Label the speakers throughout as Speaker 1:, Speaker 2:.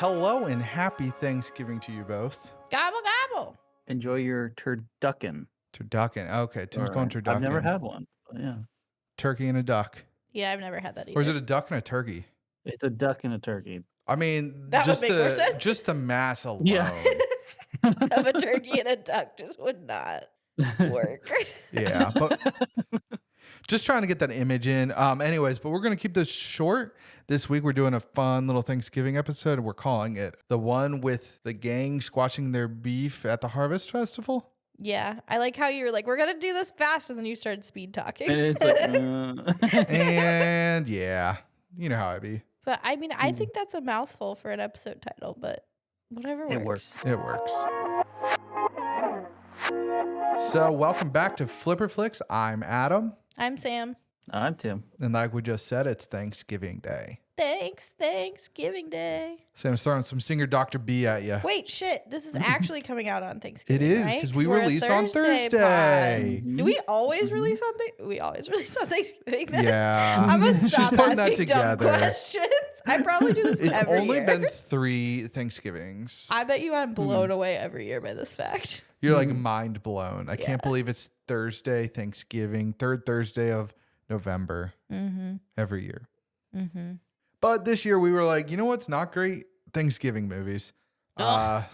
Speaker 1: Hello and happy Thanksgiving to you both.
Speaker 2: Gobble, gobble.
Speaker 3: Enjoy your turducken.
Speaker 1: Turducken. Okay, Tim's
Speaker 3: Or-
Speaker 1: going turducken.
Speaker 3: I've never had one. But yeah.
Speaker 1: Turkey and a duck.
Speaker 2: Yeah, I've never had that either.
Speaker 1: Or is it a duck and a turkey?
Speaker 3: It's a duck and a turkey.
Speaker 1: I mean,
Speaker 2: That would make more sense.
Speaker 1: just the mass alone.
Speaker 3: Yeah.
Speaker 2: Of a turkey and a duck just would not work.
Speaker 1: Yeah, but just trying to get that image in. Anyways, but we're going to keep this short. This week we're doing a fun little Thanksgiving episode. We're calling it the one with the gang squashing their beef at the Harvest Festival.
Speaker 2: Yeah, I like how you were like, we're going to do this fast, and then you started speed talking.
Speaker 3: And it's like,
Speaker 1: And yeah, you know how I be.
Speaker 2: But I mean, I think that's a mouthful for an episode title, but whatever works.
Speaker 3: It works.
Speaker 1: It works. So welcome back to Flipper Flicks. I'm Adam.
Speaker 2: I'm Sam.
Speaker 3: I'm Tim.
Speaker 1: And like we just said, it's Thanksgiving Day.
Speaker 2: Thanksgiving Day.
Speaker 1: Sam's throwing some Singer Dr. B at you.
Speaker 2: Wait, shit. This is actually coming out on Thanksgiving.
Speaker 1: It is,
Speaker 2: right?
Speaker 1: because we
Speaker 2: we're a
Speaker 1: release on
Speaker 2: Thursday
Speaker 1: Thursday.
Speaker 2: pod. Do we always release on We always release on Thanksgiving then?
Speaker 1: Yeah.
Speaker 2: I'm gonna
Speaker 1: She's
Speaker 2: stop
Speaker 1: putting that
Speaker 2: asking dumb
Speaker 1: together.
Speaker 2: questions. I probably do this
Speaker 1: It's
Speaker 2: every
Speaker 1: only
Speaker 2: year.
Speaker 1: been 3 Thanksgivings.
Speaker 2: I bet you I'm blown away every year by this fact.
Speaker 1: You're like mind blown. I
Speaker 2: Yeah.
Speaker 1: can't believe it's Thursday, Thanksgiving, third Thursday of November every year.
Speaker 2: Mm-hmm.
Speaker 1: But this year we were like, you know what's not great? Thanksgiving movies.
Speaker 2: Ugh.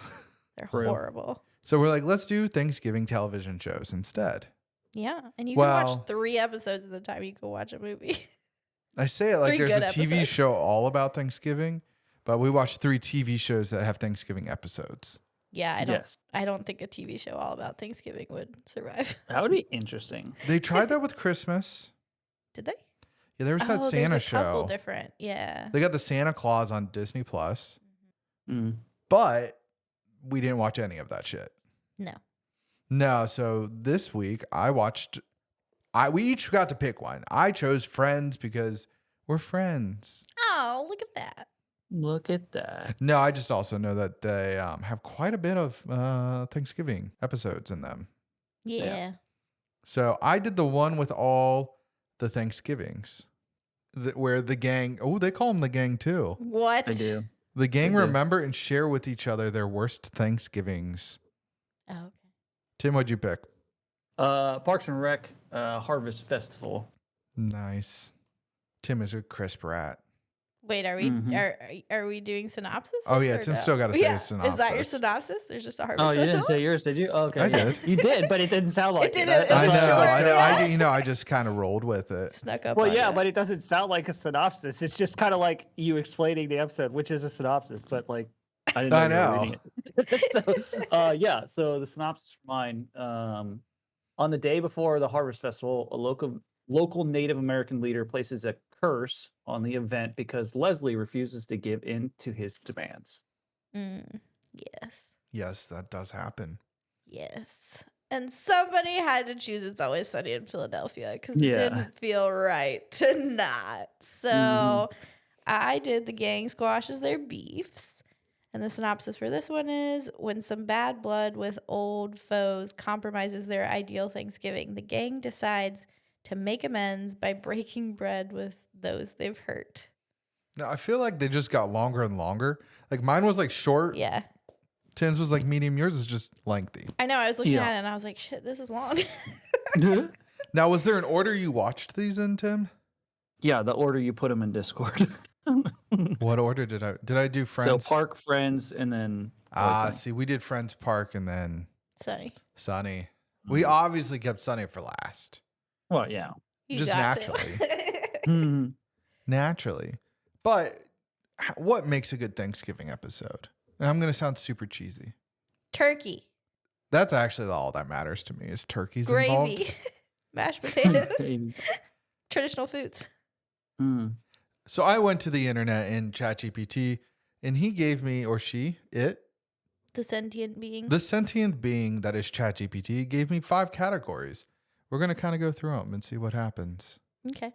Speaker 2: They're
Speaker 3: Real.
Speaker 2: horrible.
Speaker 1: So we're like, let's do Thanksgiving television shows instead.
Speaker 2: Yeah, and you can
Speaker 1: Well-
Speaker 2: watch 3 episodes at the time you can watch a movie.
Speaker 1: I say it like
Speaker 2: 3
Speaker 1: there's a
Speaker 2: good
Speaker 1: TV
Speaker 2: episodes.
Speaker 1: show all about Thanksgiving, but we watched 3 TV shows that have Thanksgiving episodes.
Speaker 2: Yeah,
Speaker 3: Yes.
Speaker 2: I don't think a TV show all about Thanksgiving would survive.
Speaker 3: That would be interesting.
Speaker 1: They tried that with Christmas.
Speaker 2: Did they?
Speaker 1: Yeah, there was that
Speaker 2: there's
Speaker 1: Santa
Speaker 2: a couple
Speaker 1: show.
Speaker 2: different. Yeah.
Speaker 1: They got the Santa Claus on Disney Plus,
Speaker 3: Mm.
Speaker 1: but we didn't watch any of that shit.
Speaker 2: No.
Speaker 1: No, so this week we each got to pick one. I chose Friends because we're friends.
Speaker 2: Oh, look at that.
Speaker 3: Look at that.
Speaker 1: No, I just also know that they have quite a bit of Thanksgiving episodes in them.
Speaker 2: Yeah.
Speaker 1: So I did the one with all the Thanksgivings, where the gang, they call them the gang too.
Speaker 2: What?
Speaker 3: I do.
Speaker 1: The gang
Speaker 3: They do.
Speaker 1: remember and share with each other their worst Thanksgivings.
Speaker 2: Oh, okay.
Speaker 1: Tim, what'd you pick?
Speaker 3: Parks and Rec Harvest Festival.
Speaker 1: Nice. Tim is a crisp rat.
Speaker 2: Wait, are we
Speaker 3: Mhm.
Speaker 2: are we doing synopsis?
Speaker 1: Oh, yeah,
Speaker 2: or
Speaker 1: Tim
Speaker 2: no?
Speaker 1: still gotta say his
Speaker 2: Is that your
Speaker 1: synopsis.
Speaker 2: synopsis? There's just a harvest
Speaker 3: Oh, you
Speaker 2: festival?
Speaker 3: didn't say yours, did you? Oh, okay.
Speaker 1: I
Speaker 3: yeah.
Speaker 1: did.
Speaker 3: You did, but it didn't sound like
Speaker 2: didn't.
Speaker 3: That-
Speaker 2: It
Speaker 1: I
Speaker 3: that's
Speaker 1: know,
Speaker 2: was
Speaker 3: why-
Speaker 2: short,
Speaker 1: I
Speaker 2: yeah.
Speaker 1: know. I just kind of rolled with it.
Speaker 2: Snuck up
Speaker 3: Well,
Speaker 2: on
Speaker 3: yeah,
Speaker 2: ya.
Speaker 3: but it doesn't sound like a synopsis. It's just kind of like you explaining the episode, which is a synopsis, but like I didn't know.
Speaker 1: I
Speaker 3: you were
Speaker 1: know.
Speaker 3: reading it. So, yeah. So the synopsis for mine. On the day before the Harvest Festival, a local Native American leader places a curse on the event because Leslie refuses to give in to his demands.
Speaker 2: Yes.
Speaker 1: Yes, that does happen.
Speaker 2: Yes. And somebody had to choose It's Always Sunny in Philadelphia because
Speaker 3: Yeah.
Speaker 2: it didn't feel right to not. So I did The Gang Squashes Their Beefs. And the synopsis for this one is when some bad blood with old foes compromises their ideal Thanksgiving, the gang decides to make amends by breaking bread with those they've hurt.
Speaker 1: Now, I feel like they just got longer and longer. Like mine was like short.
Speaker 2: Yeah.
Speaker 1: Tim's was like medium. Yours is just lengthy.
Speaker 2: I know. I was looking
Speaker 3: Yeah.
Speaker 2: at it and I was like, shit, this is long.
Speaker 1: Now, was there an order you watched these in, Tim?
Speaker 3: Yeah, the order you put them in Discord.
Speaker 1: What order did I do? Friends.
Speaker 3: So Park, Friends, and then
Speaker 1: See, we did Friends, Park, and then
Speaker 2: Sunny.
Speaker 1: Sunny. We obviously kept Sunny for last.
Speaker 3: well, yeah.
Speaker 2: You
Speaker 1: Just
Speaker 2: got
Speaker 1: naturally.
Speaker 2: to.
Speaker 3: Mhm.
Speaker 1: Naturally. But what makes a good Thanksgiving episode? And I'm going to sound super cheesy.
Speaker 2: Turkey.
Speaker 1: That's actually all that matters to me is turkeys
Speaker 2: Gravy.
Speaker 1: involved.
Speaker 2: Mashed potatoes.
Speaker 3: Maybe.
Speaker 2: Traditional foods.
Speaker 3: Mm.
Speaker 1: So I went to the internet in ChatGPT and he gave me, or she, the
Speaker 2: The sentient being.
Speaker 1: sentient being that is ChatGPT gave me 5 categories. We're going to kind of go through them and see what happens.
Speaker 2: Okay.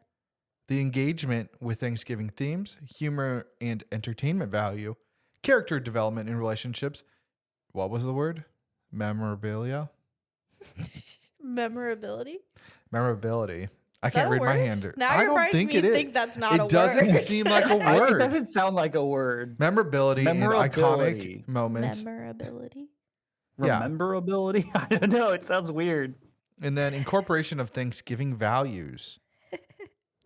Speaker 1: The engagement with Thanksgiving themes, humor and entertainment value, character development in relationships. What was the word? Memorabilia?
Speaker 2: Memorability.
Speaker 1: Memorability. I
Speaker 2: Is that
Speaker 1: can't
Speaker 2: a
Speaker 1: read my
Speaker 2: word?
Speaker 1: hand.
Speaker 2: Now
Speaker 1: I
Speaker 2: you're
Speaker 1: don't
Speaker 2: making
Speaker 1: think
Speaker 2: me
Speaker 1: it is.
Speaker 2: think that's not a
Speaker 1: It doesn't
Speaker 2: word.
Speaker 1: seem like a
Speaker 3: It
Speaker 1: word.
Speaker 3: doesn't sound like a word.
Speaker 1: Memorability and iconic
Speaker 3: Memorability.
Speaker 1: moments.
Speaker 2: Memorability.
Speaker 1: Yeah.
Speaker 3: Rememberability? I don't know. It sounds weird.
Speaker 1: And then incorporation of Thanksgiving values.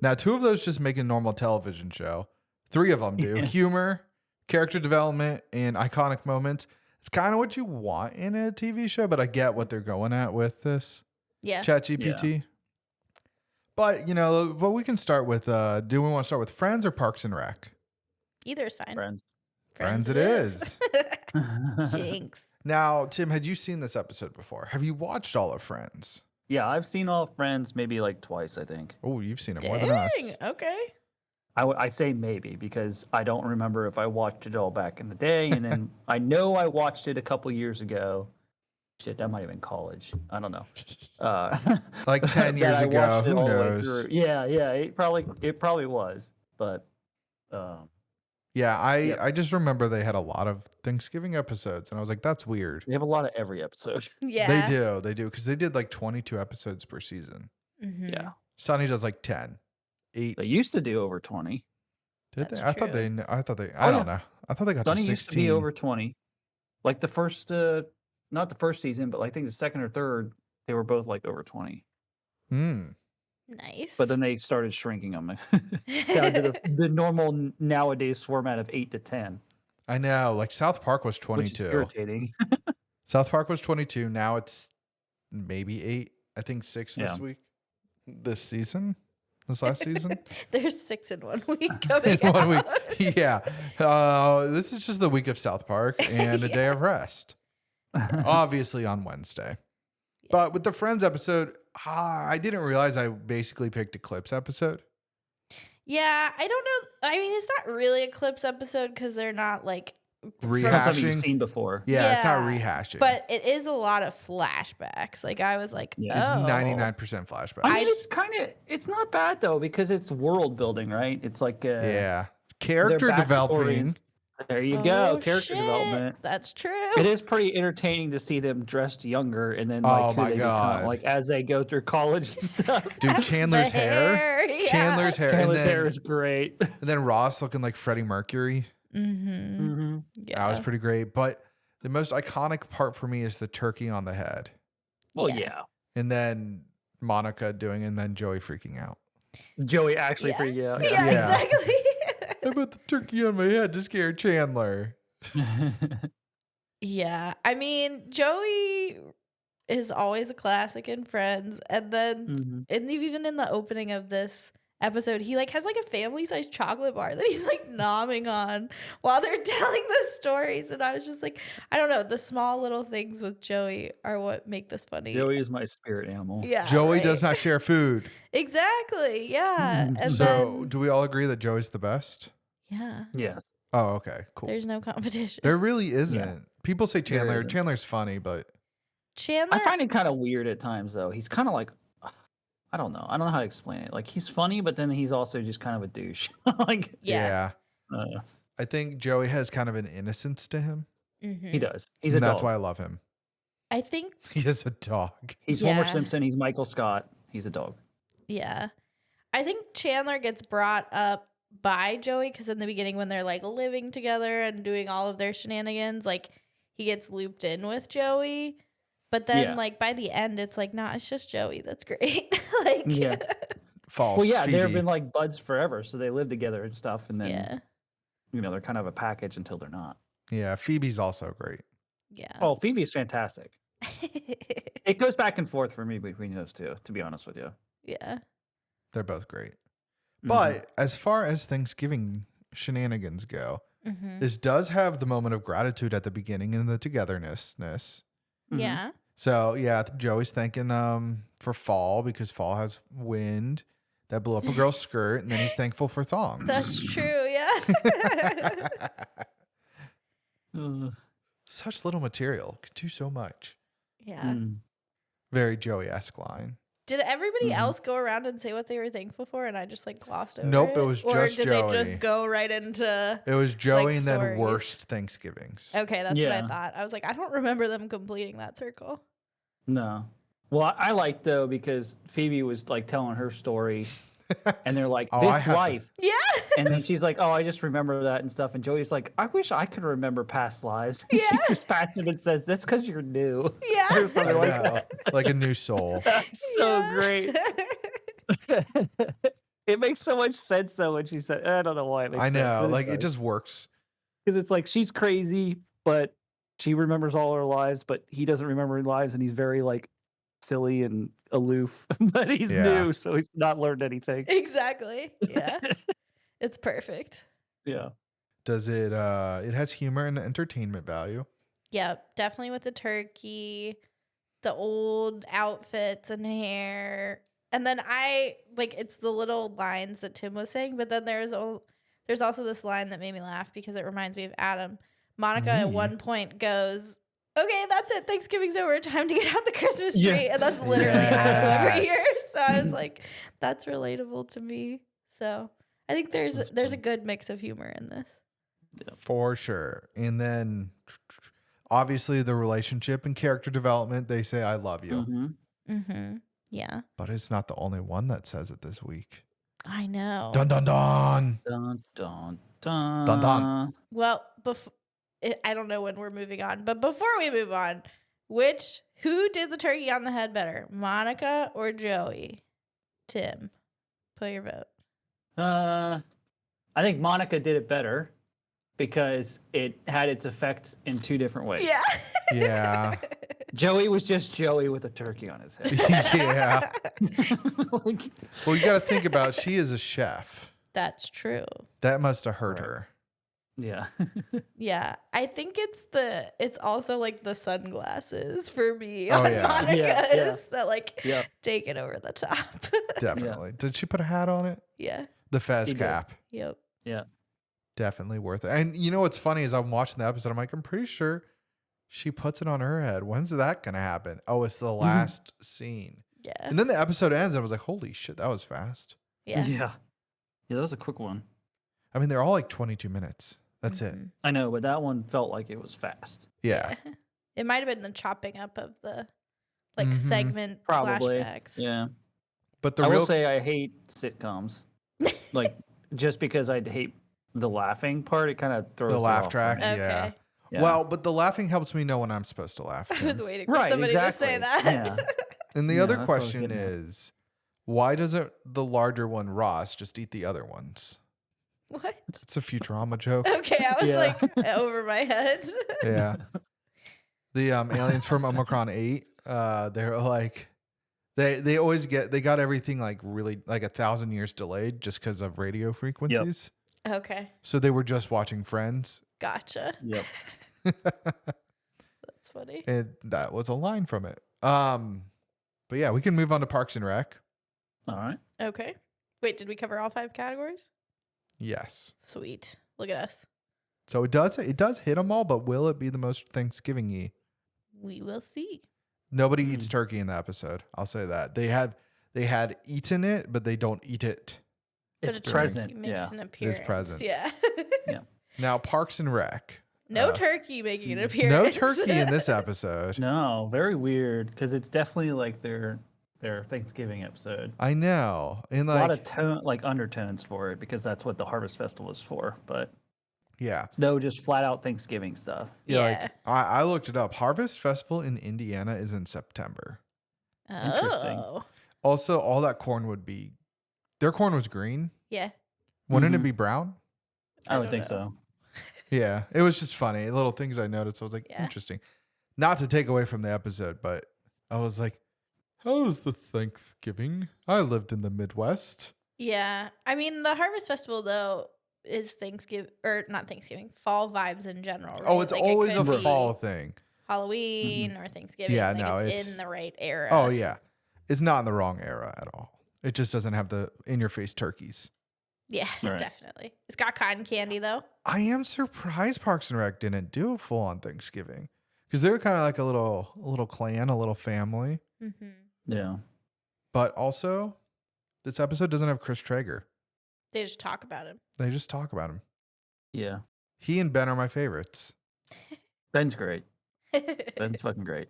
Speaker 1: Now, 2 of those just make a normal television show. 3 of them do.
Speaker 3: Yeah.
Speaker 1: Humor, character development, and iconic moments. It's kind of what you want in a TV show, but I get what they're going at with this.
Speaker 2: Yeah.
Speaker 1: ChatGPT. But, but we can start with, do we want to start with Friends or Parks and Rec?
Speaker 2: Either is fine.
Speaker 3: Friends.
Speaker 1: Friends it is.
Speaker 2: Jinx.
Speaker 1: Now, Tim, had you seen this episode before? Have you watched all of Friends?
Speaker 3: Yeah, I've seen all Friends maybe like twice, I think.
Speaker 1: Oh, you've seen it more than us.
Speaker 2: Dang. Okay.
Speaker 3: I say maybe because I don't remember if I watched it all back in the day. And then I know I watched it a couple years ago. Shit, that might have been college. I don't know.
Speaker 1: Like 10
Speaker 3: that
Speaker 1: years
Speaker 3: I
Speaker 1: ago.
Speaker 3: watched it
Speaker 1: Who
Speaker 3: all the way
Speaker 1: knows?
Speaker 3: through. Yeah, it probably was. But
Speaker 1: Yeah,
Speaker 3: Yep.
Speaker 1: I just remember they had a lot of Thanksgiving episodes, and I was like, that's weird.
Speaker 3: they have a lot of every episode.
Speaker 2: Yeah.
Speaker 1: They do, because they did like 22 episodes per season.
Speaker 2: Mhm.
Speaker 3: Yeah.
Speaker 1: Sonny does like 10, 8.
Speaker 3: They used to do over 20.
Speaker 1: Did
Speaker 2: That's
Speaker 1: they? I thought
Speaker 2: true.
Speaker 1: I
Speaker 3: Oh,
Speaker 1: don't
Speaker 3: yeah.
Speaker 1: know. I thought they got
Speaker 3: Sunny
Speaker 1: to
Speaker 3: used to be
Speaker 1: 16.
Speaker 3: over 20. Like the first, not the first season, but I think the second or third, they were both like over 20.
Speaker 1: Hmm.
Speaker 2: Nice.
Speaker 3: But then they started shrinking them down to the normal nowadays format of 8 to 10,
Speaker 1: I know. Like South Park was
Speaker 3: which is
Speaker 1: 22.
Speaker 3: irritating.
Speaker 1: South Park was 22. Now it's maybe 8. I think 6 this
Speaker 3: Yeah.
Speaker 1: week. This season? This last season?
Speaker 2: There's 6 in 1 week coming
Speaker 1: In 1 week.
Speaker 2: out.
Speaker 1: Yeah. This is just the week of South Park and a day of rest. Obviously on Wednesday. But with the Friends episode, I didn't realize I basically picked a Clips episode.
Speaker 2: Yeah, I don't know. I mean, it's not really a Clips episode because they're not like
Speaker 3: Something you've
Speaker 1: Rehashing.
Speaker 3: seen before.
Speaker 1: Yeah, it's not
Speaker 2: Yeah,
Speaker 1: rehashing.
Speaker 2: but it is a lot of flashbacks. Like I was like,
Speaker 3: Yeah.
Speaker 1: It's
Speaker 2: oh,
Speaker 1: 99% flashback.
Speaker 3: I mean, it's not bad though because it's world building, right? It's like
Speaker 1: Yeah. Character
Speaker 3: backstories.
Speaker 1: developing.
Speaker 3: There you go,
Speaker 2: Oh,
Speaker 3: character
Speaker 2: shit.
Speaker 3: development.
Speaker 2: That's true.
Speaker 3: It is pretty entertaining to see them dressed younger and then
Speaker 1: Oh
Speaker 3: like who
Speaker 1: my
Speaker 3: they
Speaker 1: God.
Speaker 3: become, like as they go through college and stuff.
Speaker 1: Dude, Chandler's
Speaker 2: The
Speaker 1: hair.
Speaker 2: yeah.
Speaker 1: Chandler's hair.
Speaker 3: Chandler's
Speaker 1: and then,
Speaker 3: hair is great.
Speaker 1: and then Ross looking like Freddie Mercury.
Speaker 2: Mm-hmm.
Speaker 3: Mm-hmm.
Speaker 2: Yeah.
Speaker 1: That was pretty great. But the most iconic part for me is the turkey on the head.
Speaker 3: Well,
Speaker 2: Yeah.
Speaker 3: yeah.
Speaker 1: And then Monica doing, and then Joey freaking out.
Speaker 3: Joey actually
Speaker 2: Yeah.
Speaker 3: pretty
Speaker 2: Yeah,
Speaker 1: Yeah.
Speaker 2: exactly.
Speaker 1: I put the turkey on my head to scare Chandler.
Speaker 2: Yeah. I mean, Joey is always a classic in Friends. And then
Speaker 3: Mhm.
Speaker 2: and even in the opening of this episode, he like has like a family-sized chocolate bar that he's like nomming on while they're telling the stories. And I was just like, I don't know, the small little things with Joey are what make this funny.
Speaker 3: Joey is my spirit animal.
Speaker 2: Yeah.
Speaker 1: Joey
Speaker 2: right.
Speaker 1: does not share food.
Speaker 2: Exactly. Yeah. And
Speaker 1: So
Speaker 2: then
Speaker 1: do we all agree that Joey's the best?
Speaker 2: yeah,
Speaker 3: Yes.
Speaker 1: Oh, okay. Cool.
Speaker 2: there's no competition.
Speaker 1: There really isn't. People say
Speaker 3: There
Speaker 1: Chandler.
Speaker 3: isn't.
Speaker 1: Chandler's funny, but
Speaker 2: Chandler
Speaker 3: I find it kind of weird at times though. He's kind of like I don't know. I don't know how to explain it. Like he's funny, but then he's also just kind of a douche. Like
Speaker 2: yeah.
Speaker 1: I think Joey has kind of an innocence to him.
Speaker 2: Mhm.
Speaker 3: he does. He's a
Speaker 1: And that's
Speaker 3: dog.
Speaker 1: why I love him.
Speaker 2: I think
Speaker 1: He is a dog.
Speaker 3: He's Homer
Speaker 2: Yeah.
Speaker 3: Simpson. He's Michael Scott. He's a dog.
Speaker 2: yeah. I think Chandler gets brought up by Joey because in the beginning when they're like living together and doing all of their shenanigans, like he gets looped in with Joey. But then
Speaker 3: Yeah.
Speaker 2: like by the end it's like, nah, it's just Joey. That's great. Like
Speaker 3: Yeah.
Speaker 1: False.
Speaker 3: Well, yeah,
Speaker 1: Phoebe.
Speaker 3: they've been like buds forever, so they live together and stuff, and then
Speaker 2: yeah.
Speaker 3: they're kind of a package until they're not.
Speaker 1: Yeah, Phoebe's also great.
Speaker 2: Yeah.
Speaker 3: Oh, Phoebe's fantastic. It goes back and forth for me between those two, to be honest with you.
Speaker 2: yeah.
Speaker 1: They're both great.
Speaker 3: Mhm.
Speaker 1: But as far as Thanksgiving shenanigans go,
Speaker 2: Mhm.
Speaker 1: this does have the moment of gratitude at the beginning and the togetherness.
Speaker 3: Mhm.
Speaker 2: Yeah.
Speaker 1: So yeah, Joey's thanking for fall because fall has wind that blew up a girl's skirt, and then he's thankful for thongs.
Speaker 2: That's true. Yeah.
Speaker 3: Uh,
Speaker 1: Such little material. Could do so much.
Speaker 2: yeah.
Speaker 3: mm.
Speaker 1: Very Joey-esque line.
Speaker 2: Did everybody
Speaker 3: Mhm.
Speaker 2: else go around and say what they were thankful for, and I just like glossed over
Speaker 1: Nope,
Speaker 2: it?
Speaker 1: it was
Speaker 2: or
Speaker 1: just
Speaker 2: did
Speaker 1: Joey.
Speaker 2: they just go right into?
Speaker 1: It was Joey and then
Speaker 2: stories.
Speaker 1: worst Thanksgivings.
Speaker 2: Okay, that's what
Speaker 3: Yeah.
Speaker 2: I thought. I was like, I don't remember them completing that circle.
Speaker 3: No. Well, I like though because Phoebe was like telling her story, and they're like,
Speaker 1: Oh, I
Speaker 3: "This
Speaker 1: have to-
Speaker 3: life,"
Speaker 2: Yeah.
Speaker 3: and then she's like, "Oh, I just remember that and stuff." And Joey's like, "I wish I could remember past lives." And
Speaker 2: Yeah.
Speaker 3: she just pats him and says, "That's because you're new,"
Speaker 2: Yeah.
Speaker 3: or something
Speaker 1: I
Speaker 3: like
Speaker 1: know,
Speaker 3: that.
Speaker 1: like a new soul.
Speaker 3: That's so
Speaker 2: Yeah.
Speaker 3: great. It makes so much sense though when she said, I don't know why it makes
Speaker 1: I
Speaker 3: sense.
Speaker 1: know, like it just works.
Speaker 3: Because it's like she's crazy, but she remembers all her lives, but he doesn't remember her lives, and he's very like silly and aloof, but he's
Speaker 1: Yeah.
Speaker 3: new, so he's not learned anything.
Speaker 2: Exactly. Yeah. It's perfect.
Speaker 3: Yeah.
Speaker 1: Does it? It has humor and entertainment value.
Speaker 2: Yep. Definitely with the turkey, the old outfits and hair. And then it's the little lines that Tim was saying, but then there's also this line that made me laugh because it reminds me of Adam. Monica at one point goes, "Okay, that's it. Thanksgiving's over. Time to get out the Christmas tree."
Speaker 3: Yeah.
Speaker 2: And that's literally Adam every year.
Speaker 1: Yes.
Speaker 2: So I was like, that's relatable to me. So I think there's a good mix of humor in this.
Speaker 1: For sure. And then obviously the relationship and character development, they say I love you.
Speaker 3: Mm-hmm.
Speaker 2: Mm-hmm. Yeah.
Speaker 1: But it's not the only one that says it this week.
Speaker 2: I know.
Speaker 1: Dun dun dun.
Speaker 3: Dun, dun, dun.
Speaker 1: Dun, dun.
Speaker 2: Well, I don't know when we're moving on, but before we move on, who did the turkey on the head better, Monica or Joey? Tim, put your vote.
Speaker 3: I think Monica did it better because it had its effect in two different ways.
Speaker 2: Yeah.
Speaker 1: Yeah.
Speaker 3: Joey was just Joey with a turkey on his head.
Speaker 1: Yeah.
Speaker 3: Like,
Speaker 1: Well, you got to think about she is a chef.
Speaker 2: That's true.
Speaker 1: That must have hurt
Speaker 3: Right.
Speaker 1: her.
Speaker 3: yeah.
Speaker 2: Yeah, I think it's also like the sunglasses for me
Speaker 1: Oh,
Speaker 2: on
Speaker 1: yeah.
Speaker 2: Monica's
Speaker 3: Yeah.
Speaker 2: that
Speaker 3: Yep.
Speaker 2: take it over the top.
Speaker 1: Definitely. Did she put a hat on it?
Speaker 2: Yeah.
Speaker 1: The fez
Speaker 3: She did.
Speaker 1: cap.
Speaker 2: Yep.
Speaker 3: Yeah.
Speaker 1: Definitely worth it. And you know what's funny is I'm watching the episode. I'm like, I'm pretty sure she puts it on her head. When's that going to happen? Oh, it's the last scene.
Speaker 2: Yeah.
Speaker 1: And then the episode ends and I was like, holy shit, that was fast.
Speaker 2: Yeah.
Speaker 3: Yeah. Yeah, that was a quick one.
Speaker 1: I mean, they're all like 22 minutes. That's it.
Speaker 2: Mhm.
Speaker 3: I know, but that one felt like it was fast.
Speaker 1: Yeah.
Speaker 2: It might have been the chopping up of the like
Speaker 1: Mhm.
Speaker 2: segment
Speaker 3: Probably.
Speaker 2: flashbacks.
Speaker 3: Yeah.
Speaker 1: But the
Speaker 3: I
Speaker 1: real
Speaker 3: will say I hate sitcoms. Like, just because I hate the laughing part, it kind of throws
Speaker 1: The
Speaker 3: it
Speaker 1: laugh
Speaker 3: off for
Speaker 1: track,
Speaker 3: me.
Speaker 2: Okay.
Speaker 1: yeah.
Speaker 3: Yeah.
Speaker 1: Well, but the laughing helps me know when I'm supposed to laugh.
Speaker 2: I
Speaker 1: Tim.
Speaker 2: was waiting for
Speaker 3: Right,
Speaker 2: somebody to say
Speaker 3: exactly.
Speaker 2: that.
Speaker 1: And the
Speaker 3: Yeah,
Speaker 1: other
Speaker 3: that's what I was
Speaker 1: question
Speaker 3: getting at.
Speaker 1: is, why doesn't the larger one, Ross, just eat the other ones?
Speaker 2: What?
Speaker 1: It's a Futurama joke.
Speaker 2: Okay, I was
Speaker 3: Yeah.
Speaker 2: like over my head.
Speaker 1: Yeah. The aliens from Omicron 8, they're like, they always they got everything like really like 1,000 years delayed just because of radio frequencies.
Speaker 2: Okay,
Speaker 1: So they were just watching Friends.
Speaker 2: gotcha.
Speaker 3: Yep.
Speaker 2: That's funny.
Speaker 1: And that was a line from it. But yeah, we can move on to Parks and Rec.
Speaker 3: All right.
Speaker 2: Okay. Wait, did we cover all 5 categories?
Speaker 1: Yes.
Speaker 2: Sweet. Look at us.
Speaker 1: So it does hit them all, but will it be the most Thanksgiving-y?
Speaker 2: We will see.
Speaker 1: Nobody eats turkey in the episode. I'll say that. They had eaten it, but they don't eat it.
Speaker 2: But
Speaker 3: It's
Speaker 2: a turkey
Speaker 3: present.
Speaker 2: makes
Speaker 3: Yeah.
Speaker 2: an appearance.
Speaker 1: present.
Speaker 2: Yeah.
Speaker 1: Now Parks and Rec.
Speaker 2: No
Speaker 1: Uh,
Speaker 2: turkey making an
Speaker 1: No
Speaker 2: appearance.
Speaker 1: turkey in this episode.
Speaker 3: No, very weird because it's definitely like their Thanksgiving episode.
Speaker 1: I know. And
Speaker 3: A lot
Speaker 1: like,
Speaker 3: of tone, like undertones for it because that's what the Harvest Festival is for. But
Speaker 1: yeah.
Speaker 3: it's no just flat out Thanksgiving stuff.
Speaker 1: Yeah,
Speaker 2: Yeah.
Speaker 1: like I looked it up. Harvest Festival in Indiana is in September.
Speaker 3: Interesting.
Speaker 2: Oh.
Speaker 1: Also, all that corn would be their corn was green.
Speaker 2: Yeah.
Speaker 1: Wouldn't it
Speaker 3: Mhm.
Speaker 1: be brown?
Speaker 3: I would
Speaker 2: don't
Speaker 3: think
Speaker 2: know.
Speaker 3: so.
Speaker 1: Yeah. It was just funny. Little things I noticed. I was like,
Speaker 2: Yeah.
Speaker 1: interesting. Not to take away from the episode, but I was like, how's the Thanksgiving? I lived in the Midwest.
Speaker 2: Yeah. I mean, the Harvest Festival, though, is Thanksgiving, or not Thanksgiving, fall vibes in general.
Speaker 1: Oh,
Speaker 2: right?
Speaker 1: it's
Speaker 2: Like, it
Speaker 1: always a
Speaker 2: could be
Speaker 1: fall thing.
Speaker 2: Halloween or Thanksgiving.
Speaker 1: Yeah,
Speaker 2: like
Speaker 1: no,
Speaker 2: it's
Speaker 1: it's-
Speaker 2: in the right era.
Speaker 1: Oh, yeah. It's not in the wrong era at all. It just doesn't have the in your face turkeys.
Speaker 2: Yeah,
Speaker 3: Right.
Speaker 2: definitely. It's got cotton candy, though.
Speaker 1: I am surprised Parks and Rec didn't do a full on Thanksgiving because they were kind of like a little clan, a little family.
Speaker 2: Mm-hmm.
Speaker 3: Yeah.
Speaker 1: But also, this episode doesn't have Chris Traeger.
Speaker 2: They just talk about him.
Speaker 1: They just talk about him.
Speaker 3: Yeah.
Speaker 1: He and Ben are my favorites.
Speaker 3: Ben's great. Ben's fucking great.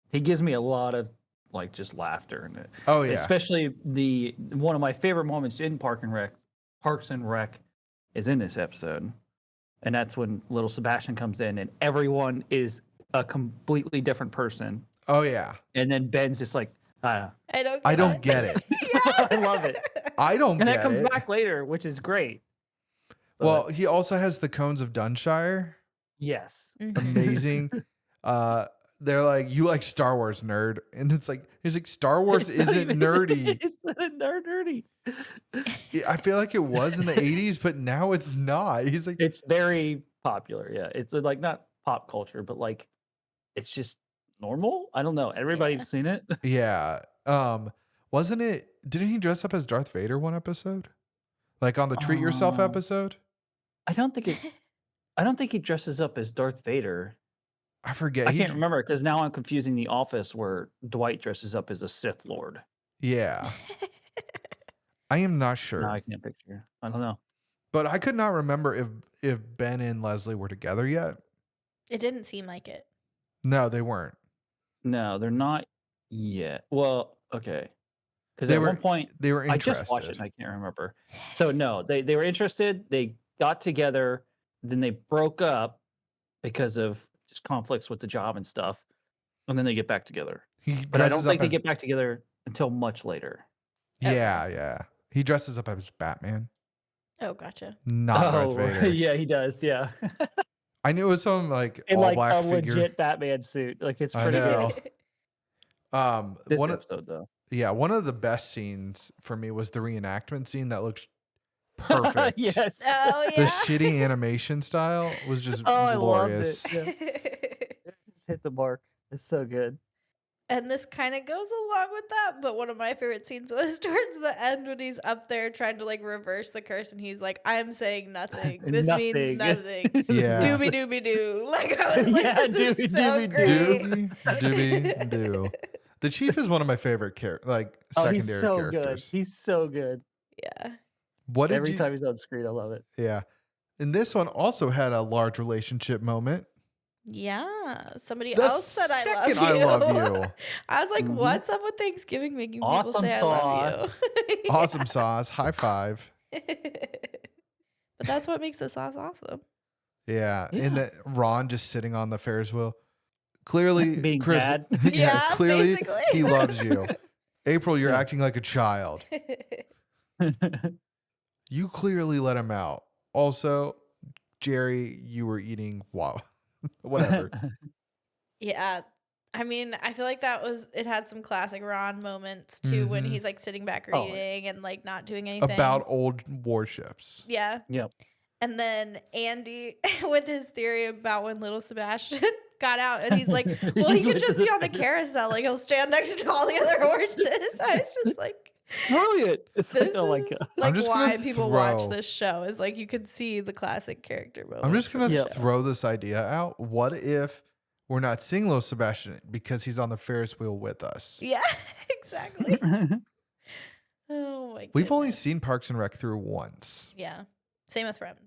Speaker 3: He gives me a lot of like just laughter in it.
Speaker 1: Oh yeah.
Speaker 3: Especially one of my favorite moments in Parks and Rec is in this episode. And that's when little Sebastian comes in and everyone is a completely different person.
Speaker 1: Oh yeah.
Speaker 3: And then Ben's just like,
Speaker 2: I
Speaker 1: I don't get it.
Speaker 3: I love it.
Speaker 1: I don't
Speaker 3: And
Speaker 1: get
Speaker 3: that comes
Speaker 1: it.
Speaker 3: back later, which is great. But
Speaker 1: Well, he also has the cones of Dunshire.
Speaker 3: yes.
Speaker 1: Amazing. They're like, you like Star Wars, nerd. And it's like, he's like, Star Wars isn't nerdy.
Speaker 3: It's not nerdy.
Speaker 1: I feel like it was in the 80s, but now it's not. He's like,
Speaker 3: It's very popular. Yeah. It's like not pop culture, but like it's just normal. I don't know. Everybody's
Speaker 2: Yeah.
Speaker 3: seen it.
Speaker 1: yeah. Wasn't it? Didn't he dress up as Darth Vader one episode? Like on the Treat Yourself
Speaker 3: Um,
Speaker 1: episode?
Speaker 3: I don't think he dresses up as Darth Vader.
Speaker 1: I forget.
Speaker 3: I
Speaker 1: He-
Speaker 3: can't remember because now I'm confusing The Office where Dwight dresses up as a Sith Lord.
Speaker 1: Yeah. I am not sure.
Speaker 3: Now I can't picture. I don't know.
Speaker 1: But I could not remember if Ben and Leslie were together yet.
Speaker 2: It didn't seem like it.
Speaker 1: No, they weren't.
Speaker 3: No, they're not yet. Well, okay. Because
Speaker 1: They
Speaker 3: at
Speaker 1: were
Speaker 3: one point
Speaker 1: They were
Speaker 3: I
Speaker 1: interested.
Speaker 3: just watched it and I can't remember. So no, they were interested. They got together, then they broke up because of just conflicts with the job and stuff, and then they get back together.
Speaker 1: He
Speaker 3: But I don't
Speaker 1: dresses up
Speaker 3: think they
Speaker 1: as-
Speaker 3: get back together until much later.
Speaker 1: Yeah, yeah. He dresses up as Batman,
Speaker 2: Oh, gotcha.
Speaker 1: not Darth Vader.
Speaker 3: yeah, he does. Yeah,
Speaker 1: I knew it was some like
Speaker 3: in
Speaker 1: all
Speaker 3: like
Speaker 1: black
Speaker 3: a
Speaker 1: figure.
Speaker 3: legit Batman suit. Like it's
Speaker 1: I
Speaker 3: pretty
Speaker 1: know.
Speaker 3: good. This
Speaker 1: One of
Speaker 3: episode though.
Speaker 1: one of the best scenes for me was the reenactment scene that looked perfect.
Speaker 3: Yes.
Speaker 2: Oh,
Speaker 1: The
Speaker 2: yeah.
Speaker 1: shitty animation style was just
Speaker 3: Oh, I loved
Speaker 1: glorious.
Speaker 3: it. Yeah. It just hit the mark. It's so good.
Speaker 2: And this kind of goes along with that, but one of my favorite scenes was towards the end when he's up there trying to like reverse the curse and he's like, I'm saying nothing. This means nothing.
Speaker 1: Yeah.
Speaker 2: Doobie doobie doo. Like I was like,
Speaker 3: Yeah,
Speaker 2: this
Speaker 3: doobie
Speaker 2: is so
Speaker 3: doobie
Speaker 2: great.
Speaker 1: Doobie doo. The chief is one of my favorite
Speaker 3: Oh,
Speaker 1: secondary
Speaker 3: he's so
Speaker 1: characters.
Speaker 3: good. He's so good.
Speaker 2: Yeah.
Speaker 1: What did
Speaker 3: Every
Speaker 1: you?
Speaker 3: time he's on screen, I love it.
Speaker 1: Yeah, and this one also had a large relationship moment.
Speaker 2: Yeah. Somebody
Speaker 1: The
Speaker 2: else said I love
Speaker 1: second
Speaker 2: you.
Speaker 1: I love you.
Speaker 2: I was like,
Speaker 3: Mhm.
Speaker 2: what's up with Thanksgiving making people
Speaker 3: Awesome
Speaker 2: say I love you?
Speaker 1: Awesome sauce. High five.
Speaker 2: But that's what makes the sauce awesome.
Speaker 1: Yeah.
Speaker 3: Yeah.
Speaker 1: And that Ron just sitting on the Ferris wheel. Clearly,
Speaker 3: Being
Speaker 1: Chris.
Speaker 3: bad.
Speaker 2: Yeah,
Speaker 1: clearly
Speaker 2: basically.
Speaker 1: he loves you. April, you're
Speaker 3: Yeah.
Speaker 1: acting like a child. You clearly let him out. Also, Jerry, you were eating whatever.
Speaker 2: Yeah. I mean, I feel like it had some classic Ron moments too when
Speaker 1: Mhm.
Speaker 2: he's like sitting back
Speaker 3: Oh,
Speaker 2: reading and like not doing anything.
Speaker 1: About old warships.
Speaker 2: Yeah.
Speaker 3: Yep.
Speaker 2: And then Andy with his theory about when little Sebastian got out and he's like, well, he could just be on the carousel. Like he'll stand next to all the other horses. I was just like,
Speaker 3: Brilliant. It's
Speaker 2: this
Speaker 3: like, oh my
Speaker 2: is
Speaker 3: god.
Speaker 2: like
Speaker 1: just
Speaker 2: why
Speaker 1: gonna
Speaker 2: people watch
Speaker 1: throw-
Speaker 2: this show is like you could see the classic character moments.
Speaker 1: I'm just going to
Speaker 3: Yeah.
Speaker 1: throw this idea out. What if we're not seeing little Sebastian because he's on the Ferris wheel with us?
Speaker 2: Yeah, exactly. Oh my god.
Speaker 1: We've only seen Parks and Rec through once.
Speaker 2: Yeah. Same with Friends.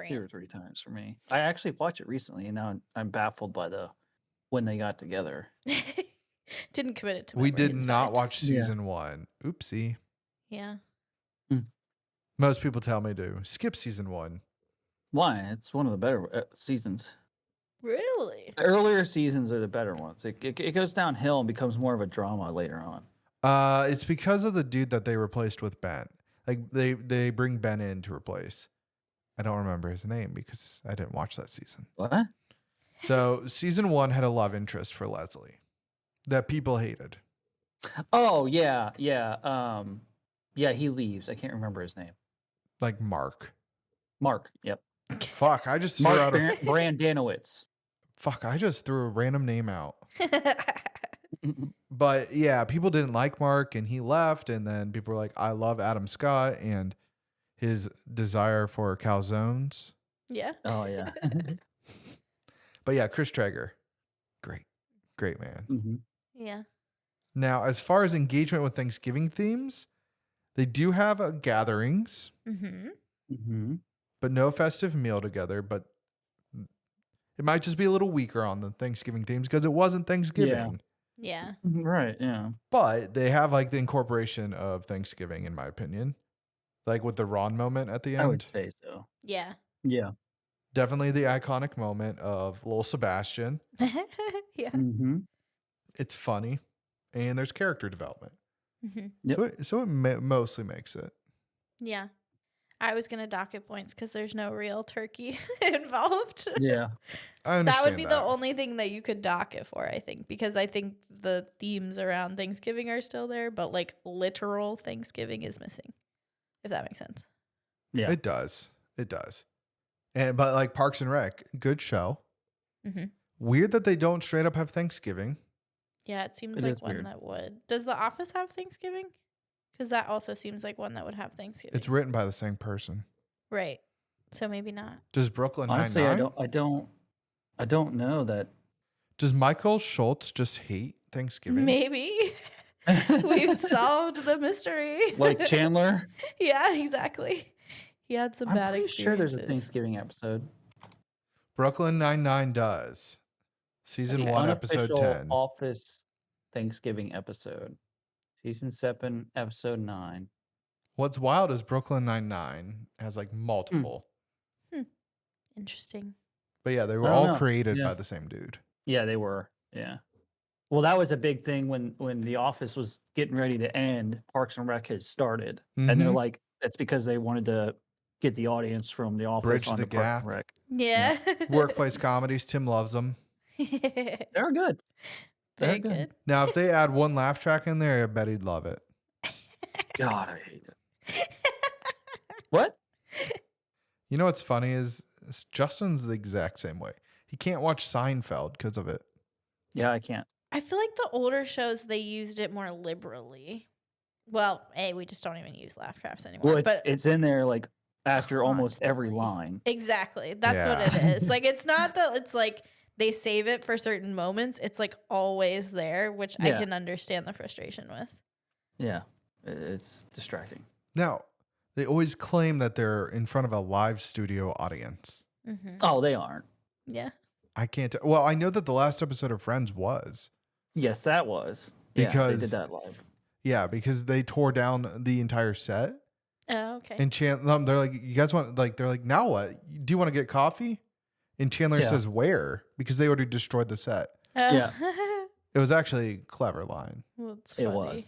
Speaker 3: 2 or 3 times for me. I actually watched it recently, and now I'm baffled by when they got together.
Speaker 2: Didn't commit it to
Speaker 1: We
Speaker 2: memory,
Speaker 1: did
Speaker 2: it's
Speaker 1: not
Speaker 2: fine.
Speaker 1: watch
Speaker 3: Yeah.
Speaker 1: season 1. Oopsie.
Speaker 2: Yeah.
Speaker 1: Most people tell me to skip season 1.
Speaker 3: Why? It's one of the better seasons.
Speaker 2: Really?
Speaker 3: The earlier seasons are the better ones. It goes downhill and becomes more of a drama later on.
Speaker 1: It's because of the dude that they replaced with Ben. Like they bring Ben in to replace. I don't remember his name because I didn't watch that season.
Speaker 3: What?
Speaker 1: So season 1 had a love interest for Leslie that people hated.
Speaker 3: Oh yeah, yeah. Yeah, he leaves. I can't remember his name.
Speaker 1: Like Mark.
Speaker 3: Mark. Yep.
Speaker 1: Fuck, I just threw
Speaker 3: Mark
Speaker 1: out a
Speaker 3: Brandanowitz.
Speaker 1: fuck, I just threw a random name out. But yeah, people didn't like Mark and he left, and then people were like, I love Adam Scott and his desire for calzones.
Speaker 2: Yeah.
Speaker 3: Oh yeah.
Speaker 1: But yeah, Chris Traeger. Great man.
Speaker 3: Mhm.
Speaker 2: Yeah.
Speaker 1: Now, as far as engagement with Thanksgiving themes, they do have gatherings,
Speaker 2: Mm-hmm.
Speaker 3: Mhm.
Speaker 1: but no festive meal together. But it might just be a little weaker on the Thanksgiving themes because it wasn't Thanksgiving.
Speaker 2: Yeah.
Speaker 3: Right. Yeah.
Speaker 1: But they have like the incorporation of Thanksgiving, in my opinion, like with the Ron moment at the
Speaker 3: I would
Speaker 1: end.
Speaker 3: say so.
Speaker 2: Yeah.
Speaker 3: Yeah.
Speaker 1: Definitely the iconic moment of little Sebastian.
Speaker 2: Yeah.
Speaker 3: Mm-hmm.
Speaker 1: It's funny, and there's character development.
Speaker 2: hmm
Speaker 3: Yep.
Speaker 1: So it mostly makes it.
Speaker 2: Yeah. I was gonna docket points because there's no real turkey involved.
Speaker 3: Yeah.
Speaker 1: I understand
Speaker 2: That would be the only thing that you could dock it for, I think, because I think the themes around Thanksgiving are still there, but like literal Thanksgiving is missing, if that makes sense.
Speaker 3: Yeah.
Speaker 1: It does. It does. But like Parks and Rec, good show.
Speaker 2: Mm-hmm.
Speaker 1: Weird that they don't straight up have Thanksgiving.
Speaker 2: Yeah, it seems
Speaker 3: It
Speaker 2: like
Speaker 3: is
Speaker 2: one
Speaker 3: weird.
Speaker 2: that would. Does The Office have Thanksgiving? Because that also seems like one that would have Thanksgiving.
Speaker 1: It's written by the same person.
Speaker 2: Right. So maybe not.
Speaker 1: Does Brooklyn
Speaker 3: Honestly,
Speaker 1: Nine-Nine?
Speaker 3: I don't know that.
Speaker 1: Does Michael Schultz just hate Thanksgiving?
Speaker 2: Maybe. We've solved the mystery.
Speaker 3: Like Chandler.
Speaker 2: Yeah, exactly. He had some
Speaker 3: I'm
Speaker 2: bad
Speaker 3: pretty sure there's a
Speaker 2: experiences.
Speaker 3: Thanksgiving episode.
Speaker 1: Brooklyn Nine-Nine does. Season
Speaker 3: The
Speaker 1: 1, episode
Speaker 3: unofficial
Speaker 1: 10.
Speaker 3: Office Thanksgiving episode. Season 7, episode 9.
Speaker 1: What's wild is Brooklyn Nine-Nine has like multiple.
Speaker 2: Interesting.
Speaker 1: But yeah, they were
Speaker 3: I don't
Speaker 1: all
Speaker 3: know.
Speaker 1: created
Speaker 3: Yeah.
Speaker 1: by the same dude.
Speaker 3: Yeah, they were. Yeah. Well, that was a big thing when The Office was getting ready to end. Parks and Rec had started, and they're
Speaker 1: Mhm.
Speaker 3: like, that's because they wanted to get the audience from The Office
Speaker 1: Bridge
Speaker 3: onto
Speaker 1: the
Speaker 3: Parks
Speaker 1: gap.
Speaker 3: and Rec.
Speaker 2: Yeah.
Speaker 1: Workplace comedies, Tim loves them.
Speaker 3: They're good. They're
Speaker 2: Very
Speaker 3: good.
Speaker 2: good.
Speaker 1: Now, if they add one laugh track in there, I bet he'd love it.
Speaker 3: God, I hate it. What?
Speaker 1: You know what's funny is Justin's the exact same way. He can't watch Seinfeld because of it.
Speaker 3: Yeah, I can't.
Speaker 2: I feel like the older shows they used it more liberally. Well, we just don't even use laugh traps anymore.
Speaker 3: Well,
Speaker 2: but
Speaker 3: it's in there like after almost every
Speaker 2: constantly.
Speaker 3: line.
Speaker 2: Exactly. That's what
Speaker 1: Yeah.
Speaker 2: it is. Like it's not that it's like they save it for certain moments. It's like always there, which I
Speaker 3: Yeah.
Speaker 2: can understand the frustration with.
Speaker 3: Yeah, it's distracting.
Speaker 1: Now, they always claim that they're in front of a live studio audience.
Speaker 2: Mm-hmm.
Speaker 3: Oh, they aren't.
Speaker 2: Yeah.
Speaker 1: I can't. Well, I know that the last episode of Friends was.
Speaker 3: Yes, that was. Yeah, they
Speaker 1: Because-
Speaker 3: did that live.
Speaker 1: Yeah, because they tore down the entire set.
Speaker 2: Oh, okay.
Speaker 1: And Chandler, they're like, you guys want, like, they're like, now what? Do you want to get coffee? And Chandler
Speaker 3: Yeah.
Speaker 1: says, where? Because they already destroyed the set.
Speaker 3: Yeah.
Speaker 1: It was actually a clever line.
Speaker 2: Well, it's
Speaker 3: It
Speaker 2: funny.
Speaker 3: was.